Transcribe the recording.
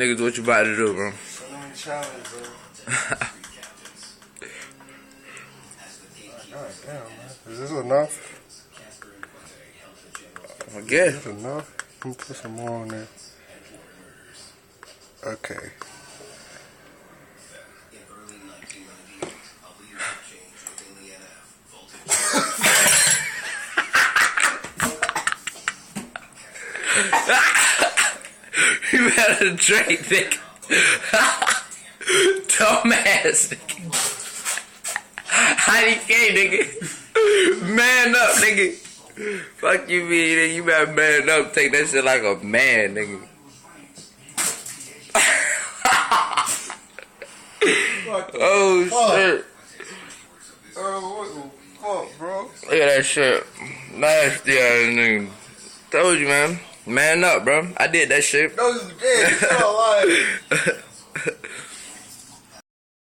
niggas what you about to do, bro. Challenge, bro. God damn, man. Is this enough? I guess. Is this enough? Let me put some more on there. Okay. You better drink, nigga. Dumbass, nigga. IDK, nigga. Man up, nigga. Fuck you, mean, nigga. You better man up. Take that shit like a man, nigga. Oh, shit. What the fuck, bro? Look at that shit. Nasty ass nigga. Told you, man. Man up, bro. I did that shit. No, you did. You're lying.